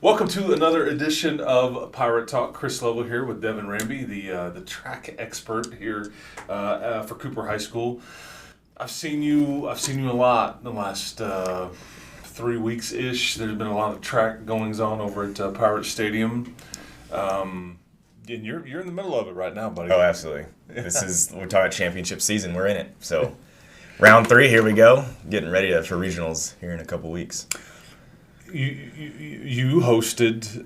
Welcome to another edition of Pirate Talk. Chris Lovell here with Devin Ramby, the track expert here for Cooper High School. I've seen you a lot in the last 3 weeks ish. There's been a lot of track goings on over at Pirate Stadium. And you're in the middle of it right now, buddy. Oh, absolutely. We're talking about championship season. We're in it. So round 3, here we go. Getting ready for regionals here in a couple weeks. You hosted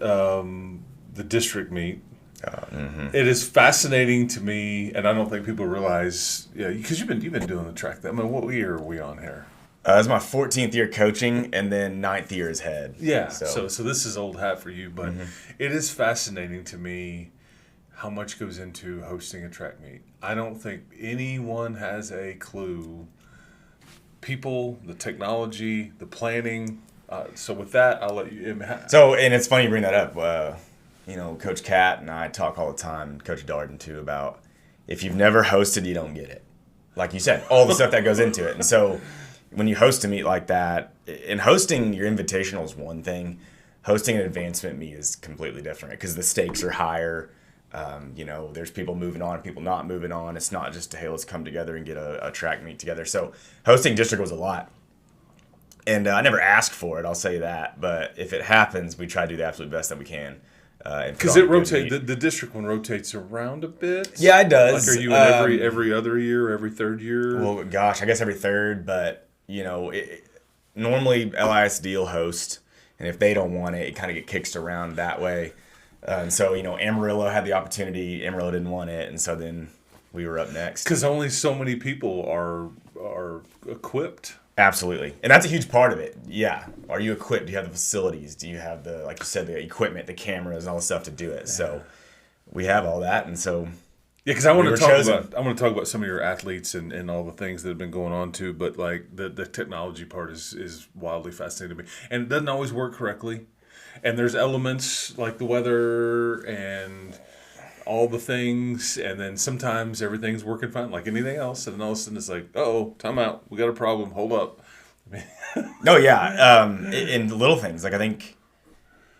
the district meet. Mm-hmm. It is fascinating to me, and I don't think people realize, because you've been doing the track. I mean, what year are we on here? It's my 14th year coaching, and then 9th year as head. Yeah, so this is old hat for you, but it is fascinating to me how much goes into hosting a track meet. I don't think anyone has a clue. People, the technology, the planning. So with that, I'll let you. So, and it's funny you bring that up. Coach Cat and I talk all the time, Coach Darden too, about if you've never hosted, you don't get it. Like you said, all the stuff that goes into it. And so when you host a meet like that, and hosting your invitational is one thing, hosting an advancement meet is completely different because the stakes are higher. There's people moving on, people not moving on. It's not just, hey, let's come together and get a track meet together. So hosting district was a lot. And I never asked for it, I'll say that. But if it happens, we try to do the absolute best that we can. Because it rotates, the district one rotates around a bit. Yeah, it does. Like, are you in every other year, every third year? Well, gosh, I guess every third. But normally LISD will host, and if they don't want it, it kind of get kicked around that way. And so Amarillo had the opportunity. Amarillo didn't want it, and so then we were up next. Because only so many people are equipped. Absolutely. And that's a huge part of it. Yeah. Are you equipped? Do you have the facilities? Do you have the, like you said, the equipment, the cameras, and all the stuff to do it? Yeah. So we have all that. And so because I want to talk about some of your athletes and all the things that have been going on too, but like the technology part is wildly fascinating to me. And it doesn't always work correctly. And there's elements like the weather and all the things, and then sometimes everything's working fine, like anything else, and then all of a sudden it's like, uh-oh, time out, we got a problem, hold up. No, yeah, in little things, like I think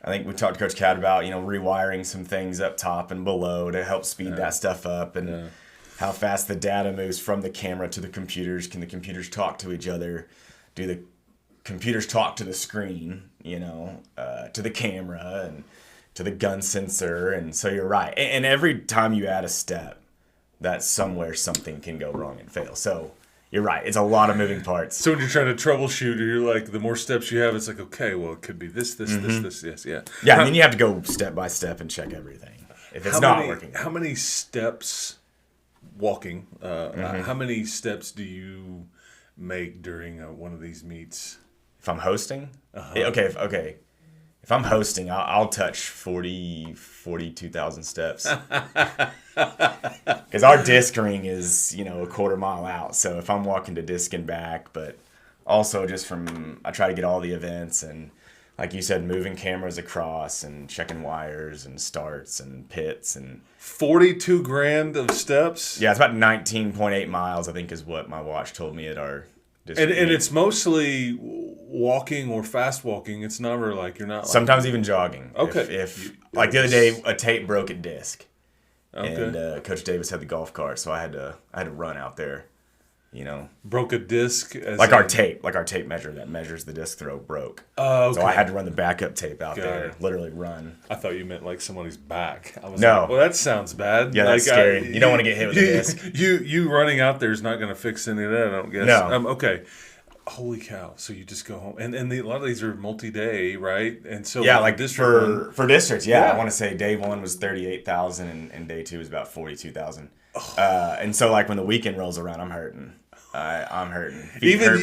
we talked to Coach Cat about, rewiring some things up top and below to help speed that stuff up, and how fast the data moves from the camera to the computers. Can the computers talk to each other? Do the computers talk to the screen, to the camera, and to the gun sensor? And so you're right. And every time you add a step, that's somewhere something can go wrong and fail. So you're right. It's a lot of moving parts. So when you're trying to troubleshoot, you're like, the more steps you have, it's like, okay, well, it could be this, yes, yeah. Yeah, and then you have to go step by step and check everything if it's not working. How many steps walking, how many steps do you make during one of these meets? If I'm hosting? Okay. If I'm hosting, I'll touch 42,000 steps. Because our disc ring is, a quarter mile out. So if I'm walking to disc and back, but also just I try to get all the events and, like you said, moving cameras across and checking wires and starts and pits and 42 grand of steps. Yeah, it's about 19.8 miles, I think, is what my watch told me at our. And it's mostly walking or fast walking. It's never like you're not. Sometimes even jogging. Okay. If like the other day, a tape broke at disc, okay. And Coach Davis had the golf cart, so I had to run out there. Broke a disc. Our tape measure that measures the disc throw broke. Oh, okay. So I had to run the backup tape out there, literally run. I thought you meant like somebody's back. I was no. Like, well, that sounds bad. Yeah, that's scary. You don't want to get hit with a disc. You running out there is not going to fix any of that, I don't guess. No. Okay. Holy cow! So you just go home, and a lot of these are multi-day, right? And so yeah, like for districts, yeah. I want to say day 1 was 38,000, and day 2 was about 42,000. And so like when the weekend rolls around, I'm hurting. I'm hurting. Even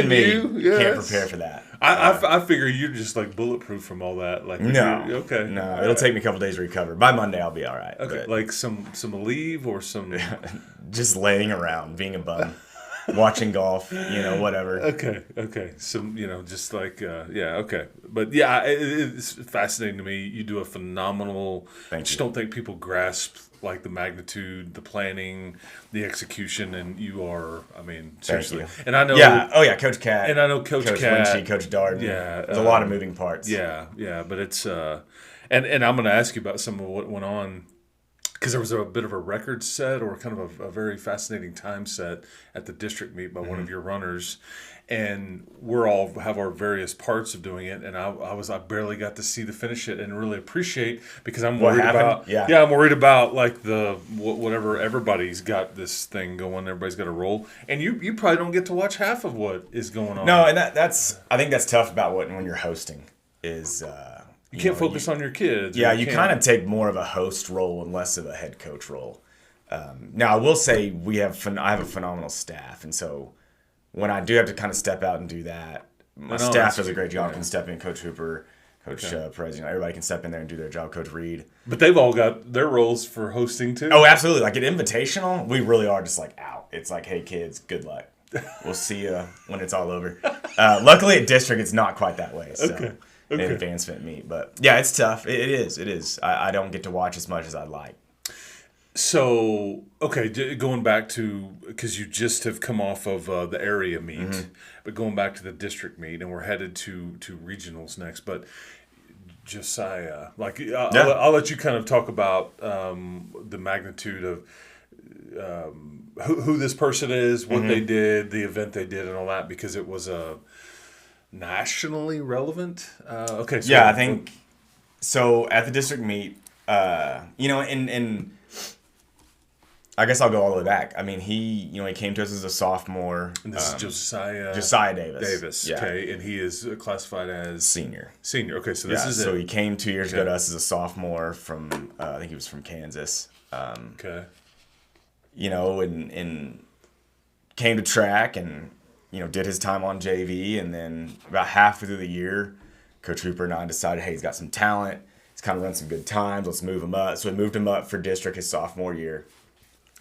me yes. Can't prepare for that. I figure you're just like bulletproof from all that. Like no, okay, no, it'll take me a couple days to recover. By Monday, I'll be all right. Okay, but like some leave or some just laying around, being a bum. watching golf, whatever. Okay. So, just like, okay. But yeah, it's fascinating to me. You do a phenomenal, I just don't think people grasp like the magnitude, the planning, the execution, and you are, I mean, seriously. And I know. Yeah. Oh yeah, Coach Cat. And I know Coach Cat. Winchy, Coach Darden. Yeah. There's a lot of moving parts. Yeah. But it's, and I'm going to ask you about some of what went on. Because there was a bit of a record set or kind of a very fascinating time set at the district meet by one of your runners. And we're all have our various parts of doing it. And I barely got to see the finish it and really appreciate because I'm worried about, I'm worried about like whatever, everybody's got this thing going. Everybody's got a role. And you probably don't get to watch half of what is going on. No, and I think that's tough about when you're hosting is, you can't focus on your kids. Yeah, you kind of take more of a host role and less of a head coach role. Now, I will say I have a phenomenal staff, and so when I do have to kind of step out and do that, my staff does a great job. Can step in, Coach Hooper, Coach Perez, everybody can step in there and do their job. Coach Reed. But they've all got their roles for hosting too. Oh, absolutely. Like at Invitational, we really are just like out. It's like, hey kids, good luck. We'll see you when it's all over. Luckily at District, it's not quite that way. So. Okay. Advancement meet, but yeah, it's tough. It is. I don't get to watch as much as I'd like. So, okay, going back to, because you just have come off of the area meet, but going back to the district meet, and we're headed to regionals next, but Josiah, like, I'll let you kind of talk about the magnitude of who this person is, what they did, the event they did, and all that, because it was a nationally relevant. Okay. So yeah, I think so. At the district meet, and I guess I'll go all the way back. I mean, he came to us as a sophomore. And this is Josiah Davis. Yeah. Okay, and he is classified as senior. Okay, so this is so he came 2 years ago to us as a sophomore from I think he was from Kansas. Okay. And came to track and. Did his time on JV, and then about halfway through the year, Coach Hooper and I decided, hey, he's got some talent. He's kind of run some good times. Let's move him up. So we moved him up for district his sophomore year.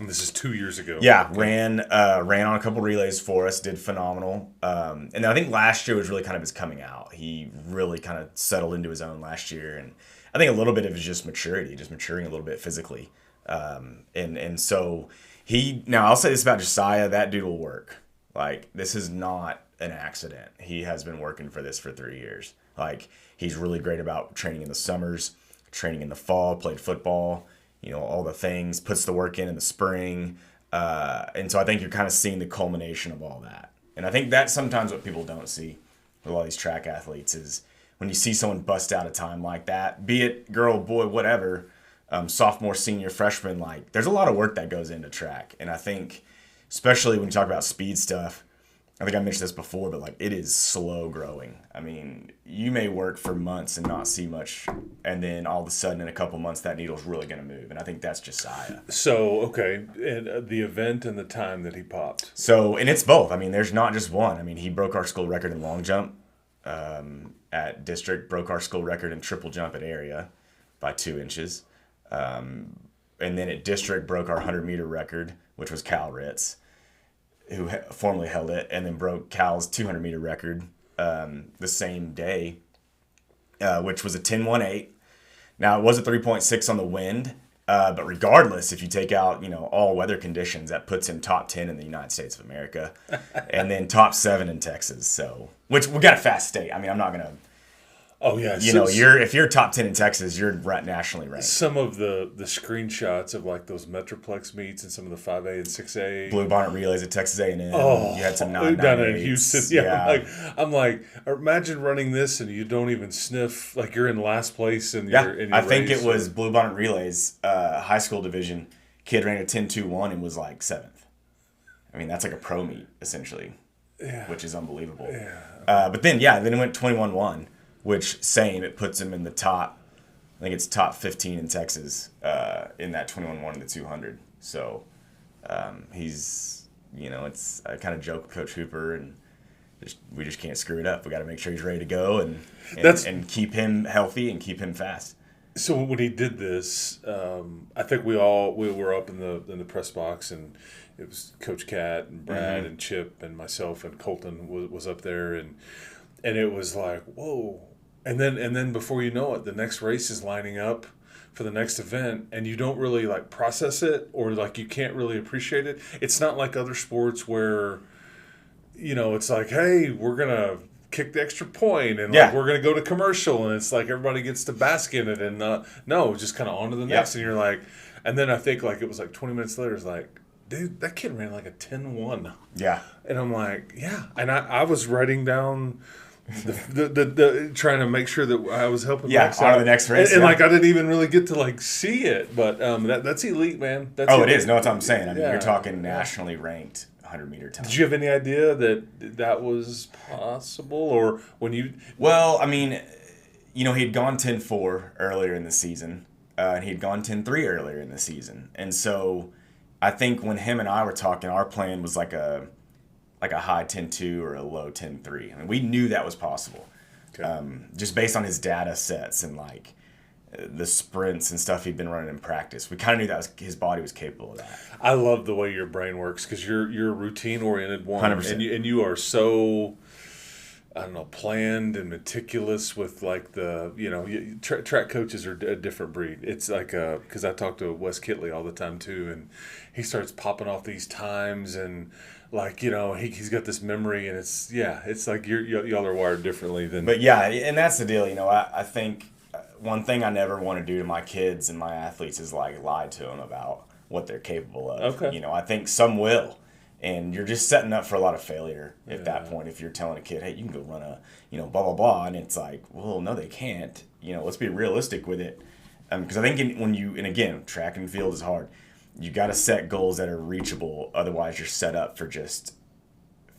And this is 2 years ago. Yeah, ran on a couple relays for us, did phenomenal. And I think last year was really kind of his coming out. He really kind of settled into his own last year, and I think a little bit of it is just maturity, just maturing a little bit physically. And so now I'll say this about Josiah, that dude will work. Like, this is not an accident. He has been working for this for 3 years. Like, he's really great about training in the summers, training in the fall, played football, all the things, puts the work in the spring. And so I think you're kind of seeing the culmination of all that. And I think that's sometimes what people don't see with all these track athletes is when you see someone bust out a time like that, be it girl, boy, whatever, sophomore, senior, freshman, like, there's a lot of work that goes into track. And I think especially when you talk about speed stuff, I think I mentioned this before, but like it is slow growing. I mean, you may work for months and not see much, and then all of a sudden in a couple months that needle's really going to move, and I think that's Josiah. So, okay, and the event and the time that he popped. So, and it's both. I mean, there's not just one. I mean, he broke our school record in long jump at district, broke our school record in triple jump at area by 2 inches, and then at district broke our 100-meter record, which was Cal Ritz, who formerly held it, and then broke Cal's 200-meter record the same day, which was a 10.18. Now, it was a 3.6 on the wind, but regardless, if you take out all weather conditions, that puts him top 10 in the United States of America, and then top 7 in Texas. So, which we got a fast state. I mean, I'm not gonna. Oh yeah, if you're top 10 in Texas, you're nationally ranked. Some of the screenshots of like those Metroplex meets and some of the 5A and 6A Blue Bonnet relays at Texas A&M. Oh, you had some down in Houston. Yeah. I'm like, imagine running this and you don't even sniff. Like you're in last place in your in your I think it was Blue Bonnet relays, high school division. Kid ran a 10.21 and was like 7th. I mean, that's like a pro meet essentially, which is unbelievable. Yeah. But then it went 21.1. Which, it puts him in the top, I think it's top 15 in Texas in that 21.1 in the 200. So he's, it's, I kind of joke with Coach Hooper, and we just can't screw it up. We got to make sure he's ready to go and keep him healthy and keep him fast. So when he did this, I think we were up in the press box, and it was Coach Cat and Brad and Chip and myself and Colton was up there, and it was like, whoa. And then before you know it, the next race is lining up for the next event, and you don't really like process it, or like you can't really appreciate it. It's not like other sports where, it's like, hey, we're gonna kick the extra point, and like we're gonna go to commercial, and it's like everybody gets to bask in it, and no, just kind of on to the next, and you're like, and then I think like it was like 20 minutes later, it's like, dude, that kid ran like a 10-1. Yeah. And I'm like, yeah, and I was writing down the trying to make sure that I was helping Max on out. The next race, and like I didn't even really get to like see it, but that's elite, man. That's elite. It is. No, that's what I'm saying. I mean, you're talking nationally ranked 100-meter time. Did you have any idea that was possible, or when you? Well, I mean, he'd gone 10-4 earlier in the season, and he'd gone 10-3 earlier in the season, and so I think when him and I were talking, our plan was like a high 10-2 or a low 10-3. I mean, we knew that was possible, just based on his data sets and like the sprints and stuff he'd been running in practice. We kind of knew that his body was capable of that. I love the way your brain works because you're a routine oriented one, 100%. and you are so, I don't know, planned and meticulous with like track coaches are a different breed. It's like because I talk to Wes Kitley all the time too, and he starts popping off these times and. Like, he's got this memory, and it's like y'all are wired differently than. But yeah, and that's the deal. I think one thing I never want to do to my kids and my athletes is like lie to them about what they're capable of. Okay. I think some will, and you're just setting up for a lot of failure at that point. If you're telling a kid, hey, you can go run a, blah blah blah, and it's like, well, no, they can't. Let's be realistic with it, because I think and again, track and field is hard. You got to set goals that are reachable. Otherwise, you're set up for just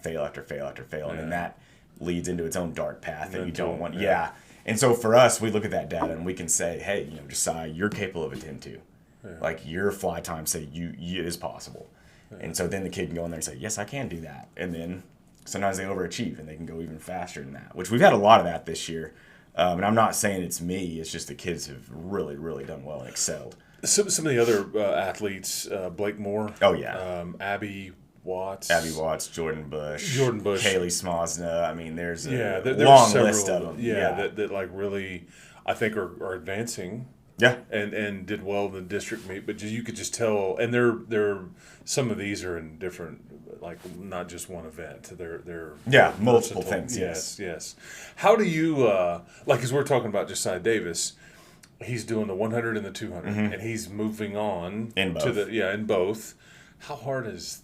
fail after fail after fail. And then that leads into its own dark path that you don't want. Yeah. And so for us, we look at that data and we can say, hey, Josiah, you're capable of a 10-2. Yeah. Like your fly time say you it is possible. Yeah. And so then the kid can go in there and say, yes, I can do that. And then sometimes they overachieve and they can go even faster than that, which we've had a lot of that this year. And I'm not saying it's me. It's just the kids have really, really done well and excelled. Some of the other athletes, Blake Moore. Oh, yeah. Abby Watts, Jordan Bush, Kaylee Smosna. I mean, there's a long list of them. Yeah, that like really, I think are advancing. Yeah, and did well in the district meet, but you could just tell. And they're some of these are in different, like not just one event. They're multiple things. Yes. How do you like? As we're talking about Josiah Davis. He's doing the 100 and the 200, and he's moving on in both. In both. How hard is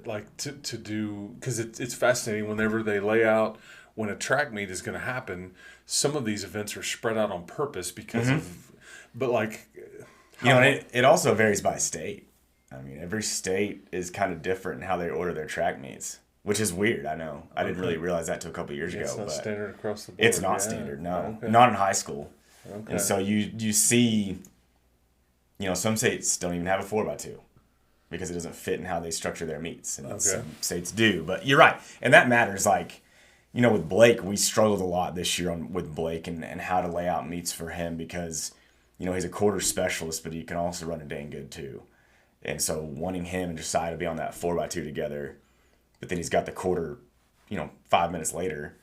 like to do? Because it's fascinating whenever they lay out when a track meet is going to happen. Some of these events are spread out on purpose because of, but like, it also varies by state. I mean, every state is kind of different in how they order their track meets, which is weird. I know. I didn't really realize that till a couple of years ago. It's not but standard across the board. It's not standard. No, not in high school. Okay. And so you see, some states don't even have a 4x2 because it doesn't fit in how they structure their meets. And some states do. But you're right. And that matters. Like, with Blake, we struggled a lot this year with Blake and how to lay out meets for him because, he's a quarter specialist, but he can also run a dang good too. And so wanting him and Josiah to be on that 4x2 together, but then he's got the quarter, 5 minutes later,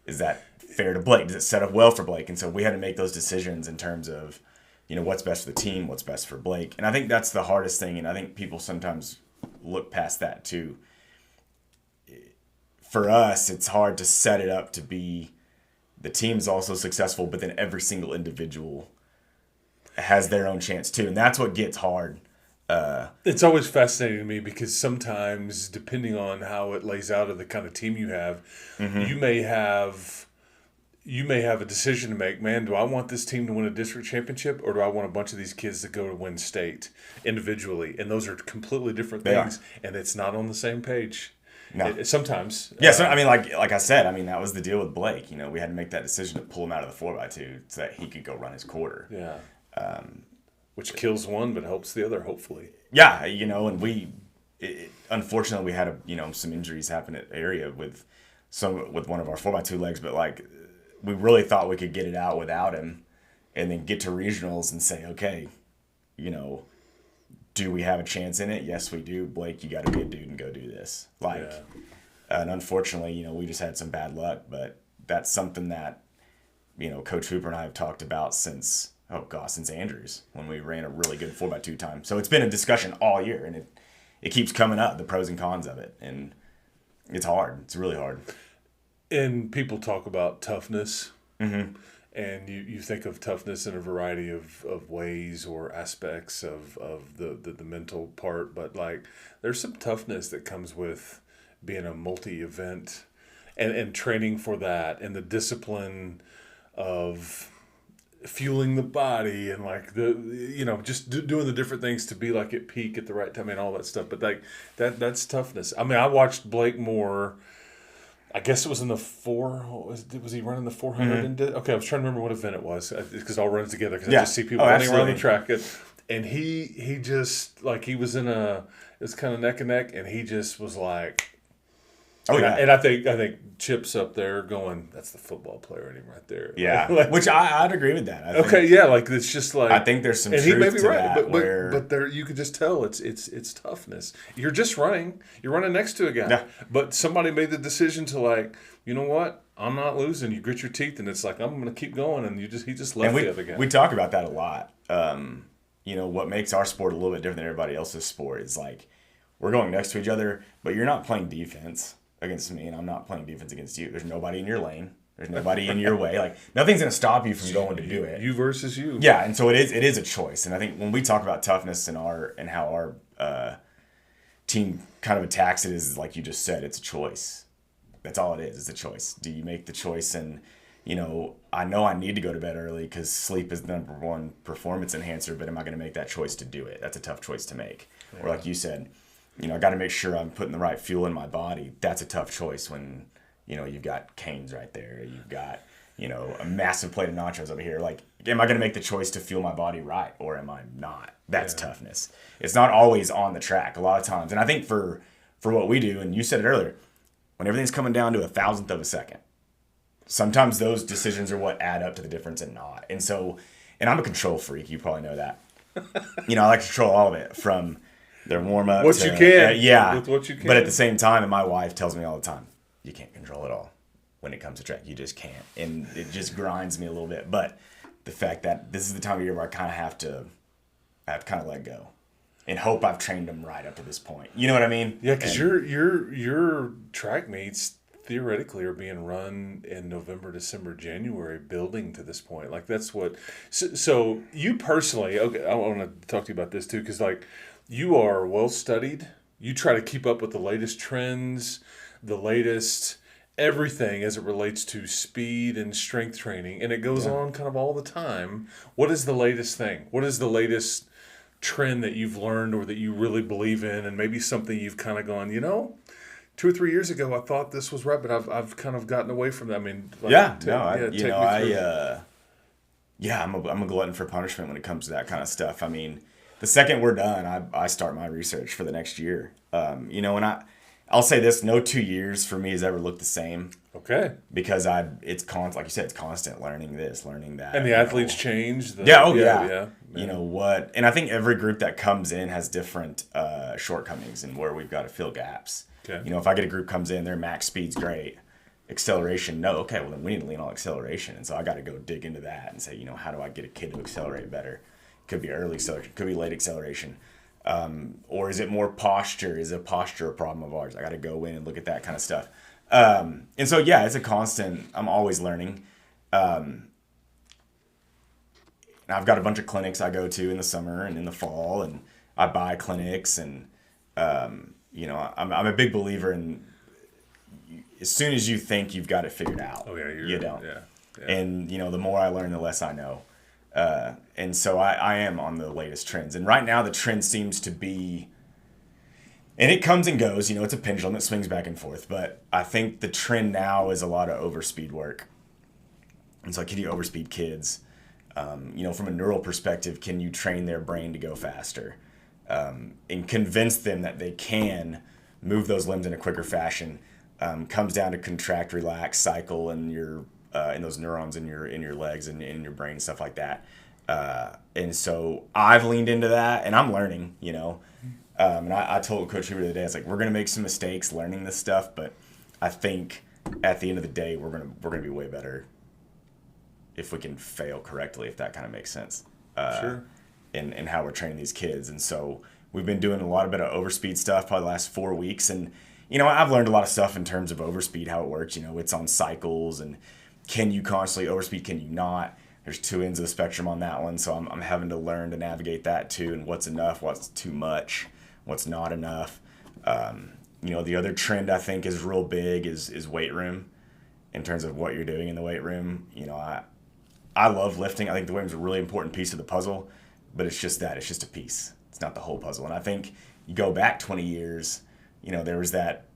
is that fair to Blake? Does it set up well for Blake? And so we had to make those decisions in terms of, what's best for the team, what's best for Blake. And I think that's the hardest thing, and I think people sometimes look past that too. For us, it's hard to set it up to be the team's also successful, but then every single individual has their own chance too. And that's what gets hard. It's always fascinating to me because sometimes, depending on how it lays out of the kind of team you have, you may have a decision to make. Man, do I want this team to win a district championship, or do I want a bunch of these kids to go to win state individually? And those are completely different things, and it's not on the same page. No. Sometimes. Yeah, so I mean, like I said, that was the deal with Blake. We had to make that decision to pull him out of the 4x2 so that he could go run his quarter. Yeah. Which kills one but helps the other, hopefully. Yeah, and unfortunately we had some injuries happen at area with one of our 4x2 legs, but like we really thought we could get it out without him, and then get to regionals and say, okay, you know, do we have a chance in it? Yes, we do. Blake, you got to be a dude and go do this. Like, and unfortunately, you know, we just had some bad luck, but that's something that, you know, Coach Hooper and I have talked about since Andrews, when we ran a really good 4x2 time. So it's been a discussion all year, and it keeps coming up, the pros and cons of it. And it's hard. It's really hard. And people talk about toughness. Mm-hmm. And you think of toughness in a variety of ways or aspects of the mental part. But, like, there's some toughness that comes with being a multi-event and training for that, and the discipline of fueling the body, and like just doing the different things to be like at peak at the right time and all that stuff. But like that's toughness. I mean, I watched Blake Moore. I guess it was in the was he running the 400? Mm-hmm. Okay, I was trying to remember what event it was, because it all runs together, because I just see people running around the track. And he just, like, he was it's kind of neck and neck, and he just was like, and I think Chip's up there going, that's the football player in him right there. Yeah, like, which I'd agree with that. Like, it's just like, I think there's some truth he may be to right, that, but there you could just tell it's toughness. You're just running next to a guy, but somebody made the decision to, like, you know what, I'm not losing. You grit your teeth, and it's like, I'm going to keep going, and he just left the other guy. We talk about that a lot. You know, what makes our sport a little bit different than everybody else's sport is, like, we're going next to each other, but you're not playing defense against me, and I'm not playing defense against you. There's nobody in your lane. There's nobody in your way. Like, nothing's going to stop you from going to do it. You versus you. Yeah, and so it is a choice. And I think when we talk about toughness and how our team kind of attacks it, is like you just said, it's a choice. That's all it is. It's a choice. Do you make the choice? And, you know I need to go to bed early because sleep is the number one performance enhancer, but am I going to make that choice to do it? That's a tough choice to make. Yeah. Or like you said, you know, I got to make sure I'm putting the right fuel in my body. That's a tough choice when, you know, you've got Cane's right there. You've got, you know, a massive plate of nachos over here. Like, am I going to make the choice to fuel my body right, or am I not? That's toughness. It's not always on the track a lot of times. And I think for what we do, and you said it earlier, when everything's coming down to 1,000th of a second, sometimes those decisions are what add up to the difference and not. And so, and I'm a control freak. You probably know that. You know, I like to control all of it, from their warm-up what to, you can. With what you can. But at the same time, and my wife tells me all the time, you can't control it all when it comes to track. You just can't. And it just grinds me a little bit. But the fact that this is the time of year where I kind of have to let go and hope I've trained them right up to this point. You know what I mean? Yeah, because your track meets theoretically are being run in November, December, January, building to this point. Like, that's what. So you personally, okay, I want to talk to you about this too, because, like, you are well studied. You try to keep up with the latest trends, the latest everything as it relates to speed and strength training, and it goes on kind of all the time. What is the latest thing? What is the latest trend that you've learned or that you really believe in, and maybe something you've kind of gone, 2 or 3 years ago I thought this was right, but I've kind of gotten away from that. I mean, I'm a glutton for punishment when it comes to that kind of stuff. I mean, the second we're done, I start my research for the next year. And I'll say this: no 2 years for me has ever looked the same. Okay. Because it's like you said, it's constant learning this, learning that. And the athletes change. Yeah. You know what? And I think every group that comes in has different shortcomings and where we've got to fill gaps. Okay. If I get a group comes in, their max speed's great, acceleration, no. Okay, well then we need to lean on acceleration, and so I got to go dig into that and say, how do I get a kid to accelerate better? Could be early acceleration, could be late acceleration. Or is it more posture? Is a posture a problem of ours? I got to go in and look at that kind of stuff. And so, it's a constant. I'm always learning. And I've got a bunch of clinics I go to in the summer and in the fall, and I buy clinics. And, I'm a big believer in as soon as you think you've got it figured out, you don't. Yeah. And, the more I learn, the less I know. And so I am on the latest trends. And right now the trend seems to be, and it comes and goes, it's a pendulum that swings back and forth. But I think the trend now is a lot of overspeed work. And so can you overspeed kids? From a neural perspective, can you train their brain to go faster? And convince them that they can move those limbs in a quicker fashion. Comes down to contract, relax, cycle, and your in those neurons in your legs and in your brain and stuff like that. And so I've leaned into that, and I'm learning, And I told Coach Hoover the other day, I was like, we're gonna make some mistakes learning this stuff, but I think at the end of the day, we're gonna be way better if we can fail correctly, if that kind of makes sense. Sure. In how we're training these kids, and so we've been doing a bit of overspeed stuff probably the last 4 weeks, and I've learned a lot of stuff in terms of overspeed, how it works. It's on cycles, and can you constantly overspeed? Can you not? There's two ends of the spectrum on that one, so I'm having to learn to navigate that too, and what's enough, what's too much, what's not enough. The other trend I think is real big is weight room, in terms of what you're doing in the weight room. I love lifting. I think the weight room's a really important piece of the puzzle, but it's just that. It's just a piece. It's not the whole puzzle. And I think you go back 20 years, there was that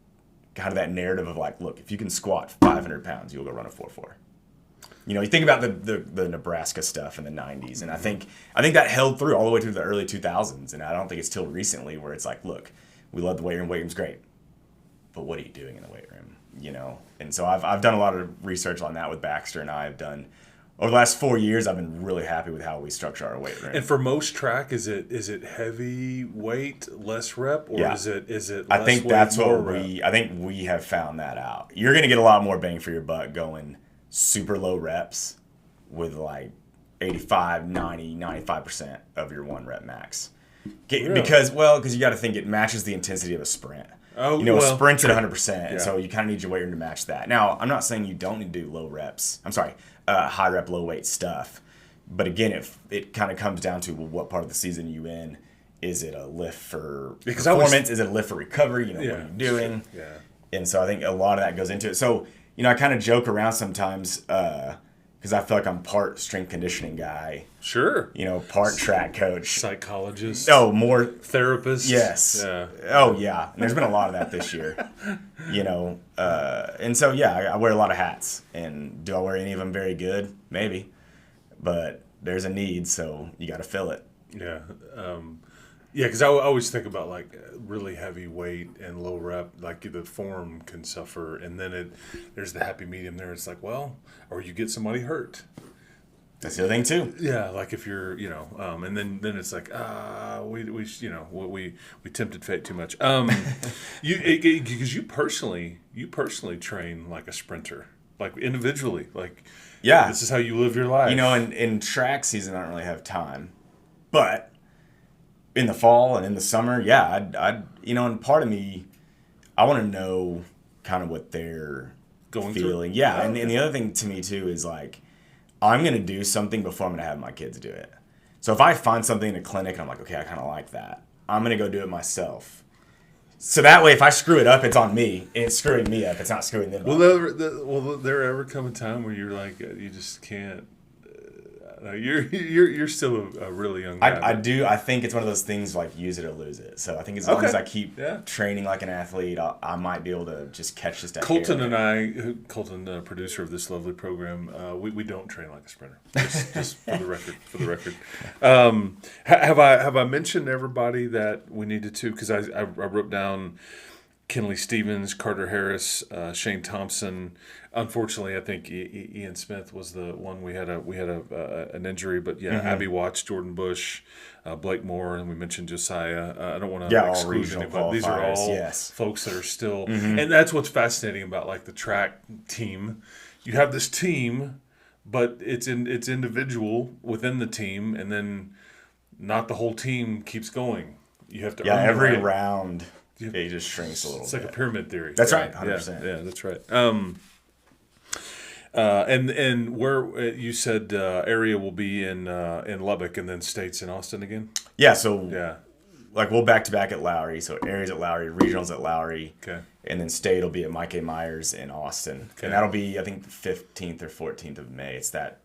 kind of that narrative of like, look, if you can squat 500 pounds, you'll go run a 4.4. You think about the Nebraska stuff in the 90s, and I think that held through all the way through the early 2000s, and I don't think it's till recently where it's like, look, we love the weight room. Weight room's great, but what are you doing in the weight room? And so I've done a lot of research on that with Baxter, and I've done over the last 4 years. I've been really happy with how we structure our weight room. And for most track, is it heavy weight, less rep, or is it less I think weight, that's more what rep? I think we have found that out. You're going to get a lot more bang for your buck going super low reps with like 85, 90, 95% of your 1 rep max. Really? Because you got to think it matches the intensity of a sprint. Oh, a sprint's at 100%, and so Yeah. you kind of need your weight room to match that. Now, I'm not saying you don't need to do low reps. I'm sorry, high rep, low weight stuff. But again, it kind of comes down to, well, what part of the season are you in? Is it a lift for performance? Is it a lift for recovery? What are you doing? Yeah. And so I think a lot of that goes into it. So, I kind of joke around sometimes because I feel like I'm part strength conditioning guy. Sure. Part track coach. Psychologist. Oh, more therapist. Yes. Yeah. Oh, yeah. And there's been a lot of that this year. And so, yeah, I wear a lot of hats. And do I wear any of them very good? Maybe. But there's a need, so you got to fill it. Yeah. Because I always think about like really heavy weight and low rep, like the form can suffer, and then there's the happy medium there. It's like, well, or you get somebody hurt. That's the other thing too. Yeah, like if you're, and then it's like, we tempted fate too much. Because you personally train like a sprinter, like individually, like yeah, this is how you live your life. In track season, I don't really have time, but in the fall and in the summer, yeah, I'd and part of me, I want to know kind of what they're feeling. Through? Yeah, and the other thing to me too is like, I'm going to do something before I'm going to have my kids do it. So if I find something in a clinic and I'm like, okay, I kind of like that, I'm going to go do it myself. So that way, if I screw it up, it's on me, and it's screwing me up. It's not screwing them up. Will there ever come a time where you're like, you just can't? You're still a really young guy. I do. I think it's one of those things like use it or lose it. So I think as long as I keep training like an athlete, I might be able to just catch just that. Colton and I, Colton, producer of this lovely program, we don't train like a sprinter. Just for the record. Have I mentioned to everybody that we needed to? Because I wrote down Kenley Stevens, Carter Harris, Shane Thompson. Unfortunately, I think Ian Smith was the one we had an injury, but yeah, Abby Watts, Jordan Bush, Blake Moore, and we mentioned Josiah. I don't want to exclude anybody. These are all folks that are still, and that's what's fascinating about like the track team. You have this team, but it's individual within the team, and then not the whole team keeps going. You have to earn every round. It just shrinks a little bit. It's like a pyramid theory. That's right, 100%. Yeah, that's right. And where you said area will be in Lubbock and then states in Austin again? Yeah, so like we'll back-to-back at Lowry. So areas at Lowry, regionals at Lowry. Okay. And then state will be at Mike A. Myers in Austin. Okay. And that'll be, I think, the 15th or 14th of May. It's that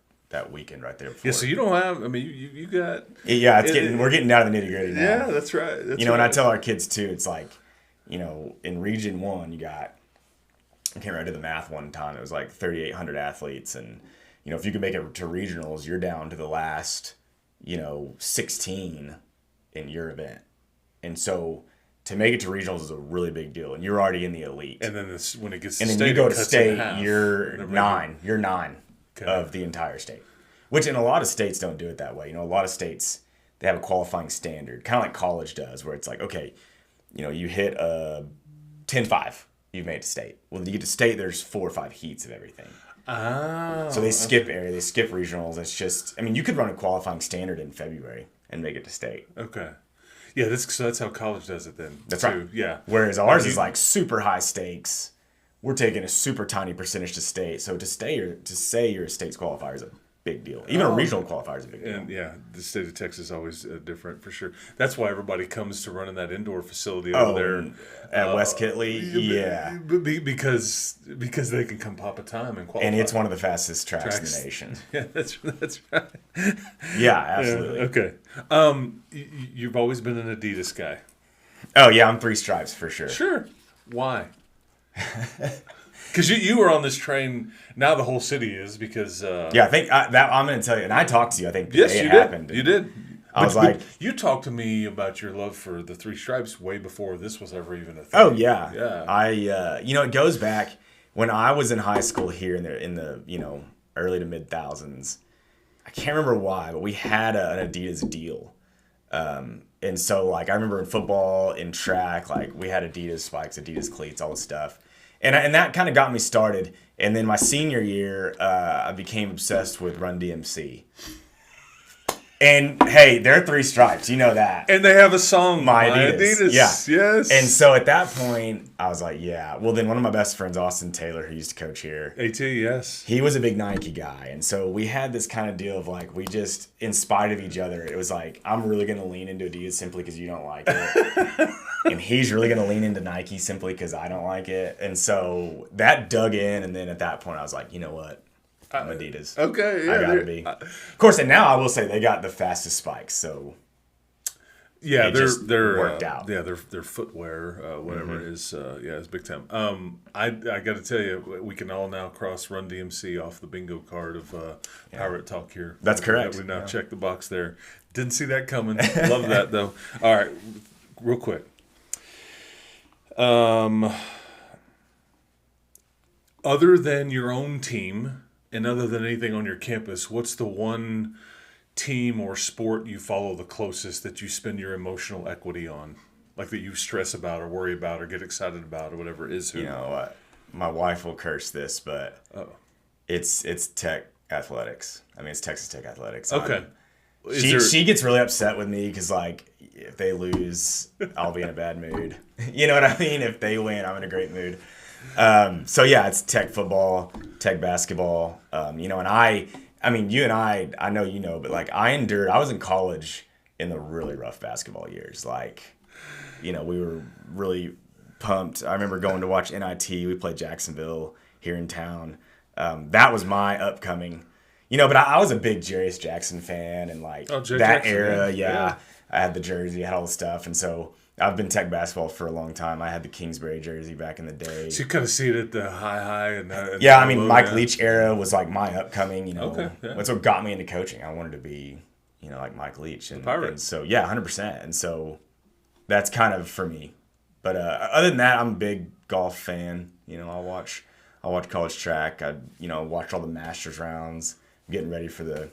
weekend right there. Yeah, so you don't have, I mean, you got... Yeah, we're getting down to the nitty-gritty now. Yeah, that's right. And I tell our kids, too, it's like, in Region 1, you got, I can't remember, I did the math one time. It was like 3,800 athletes. And, if you can make it to regionals, you're down to the last, 16 in your event. And so to make it to regionals is a really big deal. And you're already in the elite. And then when it gets to state, and then you go to state, you're 9. You're 9. of the entire state. Which in a lot of states don't do it that way. You know, a lot of states, they have a qualifying standard, kind of like college does, where it's like, okay, you know, you hit a 10-5, you've made it to state. Well, you get to state, there's 4 or 5 heats of everything. Oh. So they skip area, they skip regionals. It's just, I mean, you could run a qualifying standard in February and make it to state. Okay. Yeah, that's how college does it then. That's too. right. Yeah. Whereas ours is like super high stakes. We're taking a super tiny percentage to state. So to say you're a state's qualifier is a big deal. Even a regional qualifier is a big deal. And yeah, the state of Texas is always different for sure. That's why everybody comes to running that indoor facility over there at West Kitley. Yeah, because they can come pop a time and qualify. And it's one of the fastest tracks in the nation. Yeah, that's right. Yeah, absolutely. Yeah, okay. You've always been an Adidas guy. Oh yeah, I'm 3 stripes for sure. Sure. Why? Because you were on this train. Now the whole city is because. Yeah, I think that I'm going to tell you, and I talked to you. I think the yes, day you it happened. You did. I was like, you talked to me about your love for the 3 stripes way before this was ever even a thing. Oh yeah, yeah. I it goes back when I was in high school here in the early to mid thousands. I can't remember why, but we had an Adidas deal. And so like I remember in football, in track, like we had Adidas spikes, Adidas cleats, all this stuff. And that kind of got me started. And then my senior year, I became obsessed with Run DMC. And hey, they're 3 stripes, you know that. And they have a song, My Adidas. Yeah. Yes. And so at that point, I was like, yeah. Well, then one of my best friends, Austin Taylor, who used to coach here. AT, yes. He was a big Nike guy. And so we had this kind of deal of like, we just, in spite of each other, it was like, I'm really going to lean into Adidas simply because you don't like it. And he's really going to lean into Nike simply because I don't like it. And so that dug in. And then at that point, I was like, you know what? I'm Adidas. Okay, yeah. I gotta be. Of course, and now I will say they got the fastest spikes, so yeah, they're worked out. Yeah, their footwear, whatever is it's big time. I got to tell you, we can all now cross Run DMC off the bingo card of Pirate Talk here. That's correct. We now check the box there. Didn't see that coming. Love that though. All right, real quick. Other than your own team. And other than anything on your campus, what's the one team or sport you follow the closest that you spend your emotional equity on? Like that you stress about or worry about or get excited about or whatever it is? Who? You know, my wife will curse this, but it's Tech Athletics. I mean, it's Texas Tech Athletics. Okay. She gets really upset with me because, like, if they lose, I'll be in a bad mood. You know what I mean? If they win, I'm in a great mood. So yeah, it's Tech football, Tech basketball. And I mean, you and I know you know, but like I was in college in the really rough basketball years. Like, we were really pumped. I remember going to watch NIT. We played Jacksonville here in town. That was my upcoming, but I was a big Jarius Jackson fan and like that Jackson, era. Yeah. I had the jersey, I had all the stuff. And so I've been Tech basketball for a long time. I had the Kingsbury jersey back in the day. So you kind of see it at the high and yeah, I mean, Mike Leach era was like my upcoming, Okay, yeah. That's what got me into coaching. I wanted to be, like Mike Leach. And so, yeah, 100%. And so that's kind of for me. But other than that, I'm a big golf fan. I'll watch college track. I watch all the Masters rounds. I'm getting ready for the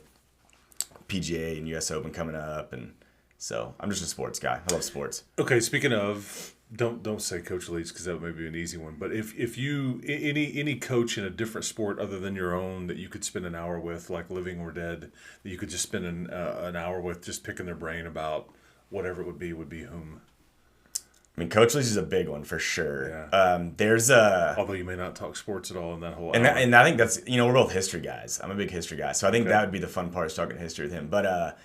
PGA and US Open coming up, and so I'm just a sports guy. I love sports. Okay, speaking of, don't say Coach Leach because that may be an easy one. But if you any coach in a different sport other than your own that you could spend an hour with, like living or dead, that you could just spend an hour with, just picking their brain about whatever it would be whom? I mean, Coach Leach is a big one for sure. Yeah. Although you may not talk sports at all in that whole hour. And I think that's we're both history guys. I'm a big history guy, so I think that would be the fun part is talking history with him. But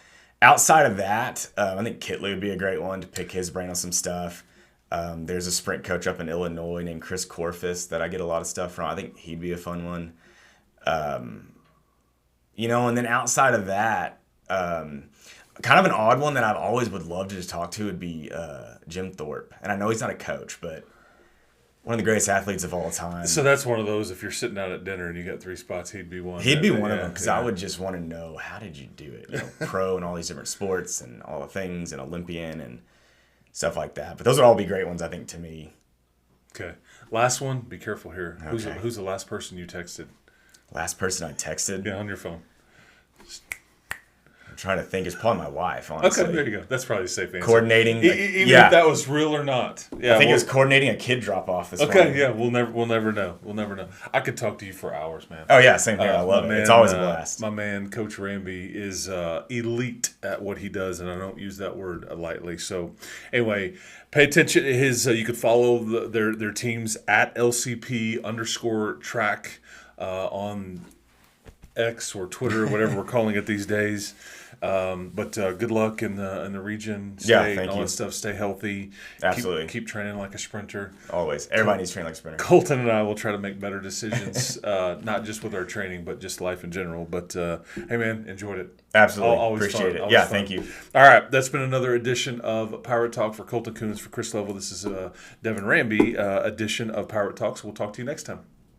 outside of that, I think Kitley would be a great one to pick his brain on some stuff. There's a sprint coach up in Illinois named Chris Corfus that I get a lot of stuff from. I think he'd be a fun one. And then outside of that, kind of an odd one that I've always would love to just talk to would be Jim Thorpe. And I know he's not a coach, but one of the greatest athletes of all time. So that's one of those, if you're sitting out at dinner and you got 3 spots, he'd be one. He'd be one of them because I would just want to know, how did you do it? Pro and all these different sports and all the things and Olympian and stuff like that. But those would all be great ones, I think, to me. Okay. Last one. Be careful here. Okay. Who's the last person you texted? Last person I texted. Yeah, on your phone. I'm trying to think. It's probably my wife, honestly. Okay, there you go. That's probably a safe answer. Coordinating. Even if that was real or not. Yeah, I think it was coordinating a kid drop off this morning. Okay, yeah, we'll never know. We'll never know. I could talk to you for hours, man. Oh yeah, same here. I love it. It's always a blast. My man, Coach Ramby, is elite at what he does, and I don't use that word lightly. So, anyway, pay attention to his. You could follow their teams at LCP_track on X or Twitter, or whatever we're calling it these days. But good luck in the region. Thank all you. that stuff. Stay healthy. Absolutely. Keep training like a sprinter. Always. Everybody needs to train like a sprinter. Colton and I will try to make better decisions, not just with our training, but just life in general. But hey, man, enjoyed it. Absolutely. Always appreciate fun. it. Always Yeah, fun. thank you. All right, that's been another edition of Pirate Talk for Colton Coons, for Chris Level. This is Devin Ramby edition of Pirate Talks. We'll talk to you next time.